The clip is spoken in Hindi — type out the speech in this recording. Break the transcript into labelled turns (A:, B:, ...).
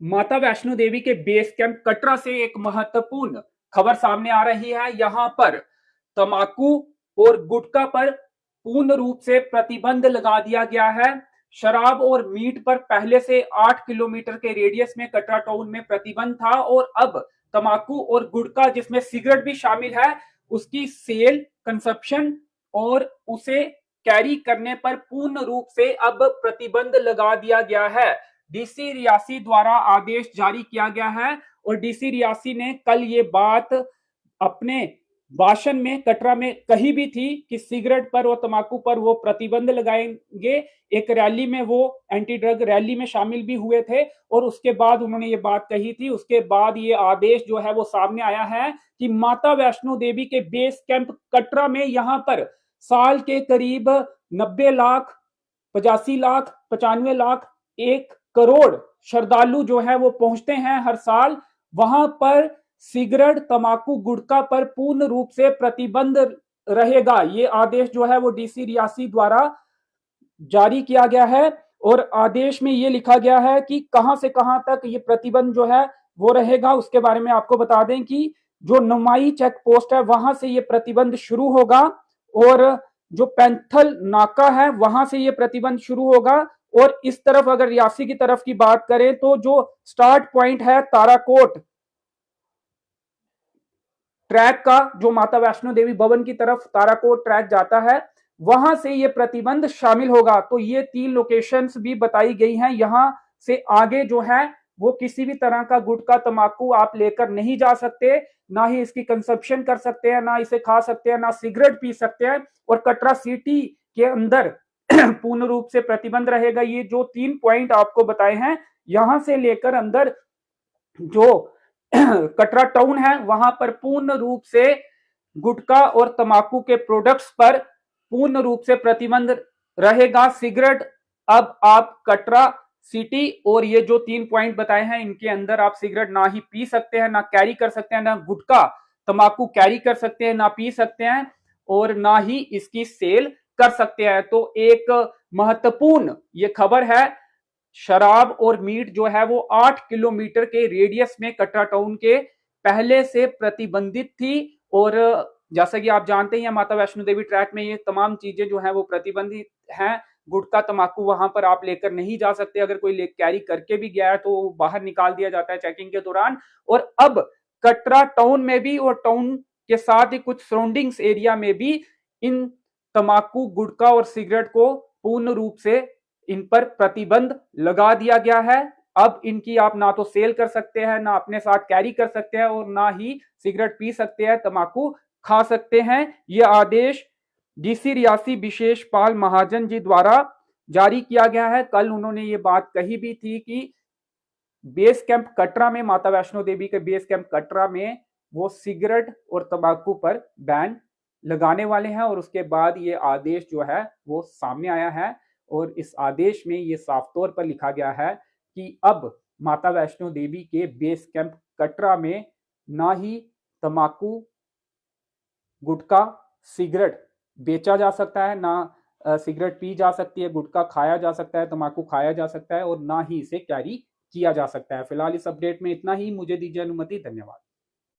A: माता वैष्णो देवी के बेस कैंप कटरा से एक महत्वपूर्ण खबर सामने आ रही है। यहां पर तंबाकू और गुटखा पर पूर्ण रूप से प्रतिबंध लगा दिया गया है। शराब और मीट पर पहले से 8 किलोमीटर के रेडियस में कटरा टाउन में प्रतिबंध था और अब तंबाकू और गुटखा जिसमें सिगरेट भी शामिल है उसकी सेल, कंजप्शन और उसे कैरी करने पर पूर्ण रूप से अब प्रतिबंध लगा दिया गया है। डीसी रियासी द्वारा आदेश जारी किया गया है और डीसी रियासी ने कल ये बात अपने भाषण में कटरा में कही भी थी कि सिगरेट पर और तंबाकू पर वो प्रतिबंध लगाएंगे। एक रैली में वो एंटी ड्रग रैली में शामिल भी हुए थे और उसके बाद उन्होंने ये बात कही थी। उसके बाद ये आदेश जो है वो सामने आया है कि माता वैष्णो देवी के बेस कैंप कटरा में यहां पर साल के करीब 90 लाख, 85 लाख, 95 लाख, 1 करोड़ श्रद्धालु जो है वो पहुंचते हैं हर साल। वहां पर सिगरेट, तंबाकू, गुटखा पर पूर्ण रूप से प्रतिबंध रहेगा। ये आदेश जो है वो डीसी रियासी द्वारा जारी किया गया है और आदेश में ये लिखा गया है कि कहां से कहां तक ये प्रतिबंध जो है वो रहेगा। उसके बारे में आपको बता दें कि जो नमाई चेक पोस्ट है वहां से ये प्रतिबंध शुरू होगा और जो पैंथल नाका है वहां से ये प्रतिबंध शुरू होगा। और इस तरफ अगर रियासी की तरफ की बात करें तो जो स्टार्ट पॉइंट है ताराकोट ट्रैक का, जो माता वैष्णो देवी भवन की तरफ ताराकोट ट्रैक जाता है वहां से ये प्रतिबंध शामिल होगा। तो ये 3 लोकेशंस भी बताई गई हैं। यहां से आगे जो है वो किसी भी तरह का गुटखा, तंबाकू आप लेकर नहीं जा सकते, ना ही इसकी कंजप्शन कर सकते हैं, ना इसे खा सकते हैं, ना सिगरेट पी सकते हैं। और कटरा सिटी के अंदर पूर्ण रूप से प्रतिबंध रहेगा। ये जो 3 पॉइंट आपको बताए हैं यहां से लेकर अंदर जो कटरा टाउन है वहां पर पूर्ण रूप से गुटखा और तंबाकू के प्रोडक्ट्स पर पूर्ण रूप से प्रतिबंध रहेगा। सिगरेट अब आप कटरा सिटी और ये जो 3 पॉइंट बताए हैं इनके अंदर आप सिगरेट ना ही पी सकते हैं, ना कैरी कर सकते हैं, ना गुटखा तंबाकू कैरी कर सकते हैं, ना पी सकते हैं और ना ही इसकी सेल कर सकते हैं। तो एक महत्वपूर्ण ये खबर है। शराब और मीट जो है वो 8 किलोमीटर के रेडियस में कटरा टाउन के पहले से प्रतिबंधित थी और जैसा कि आप जानते हैं माता वैष्णो देवी ट्रैक में ये तमाम चीजें जो है वो प्रतिबंधित हैं। गुटखा, तंबाकू वहां पर आप लेकर नहीं जा सकते। अगर कोई ले कैरी करके भी गया है तो बाहर निकाल दिया जाता है चेकिंग के दौरान। और अब कटरा टाउन में भी और टाउन के साथ ही कुछ सराउंडिंग्स एरिया में भी इन तंबाकू, गुटखा और सिगरेट को पूर्ण रूप से इन पर प्रतिबंध लगा दिया गया है। अब इनकी आप ना तो सेल कर सकते हैं, ना अपने साथ कैरी कर सकते हैं और ना ही सिगरेट पी सकते हैं, तंबाकू खा सकते हैं। यह आदेश डीसी रियासी विशेष पाल महाजन जी द्वारा जारी किया गया है। कल उन्होंने ये बात कही भी थी कि बेस कैंप कटरा में, माता वैष्णो देवी के बेस कैंप कटरा में वो सिगरेट और तंबाकू पर बैन लगाने वाले हैं और उसके बाद ये आदेश जो है वो सामने आया है। और इस आदेश में ये साफ तौर पर लिखा गया है कि अब माता वैष्णो देवी के बेस कैंप कटरा में ना ही तंबाकू, गुटखा, सिगरेट बेचा जा सकता है, ना सिगरेट पी जा सकती है, गुटखा खाया जा सकता है, तंबाकू खाया जा सकता है और ना ही इसे कैरी किया जा सकता है। फिलहाल इस अपडेट में इतना ही। मुझे दीजिए अनुमति। धन्यवाद।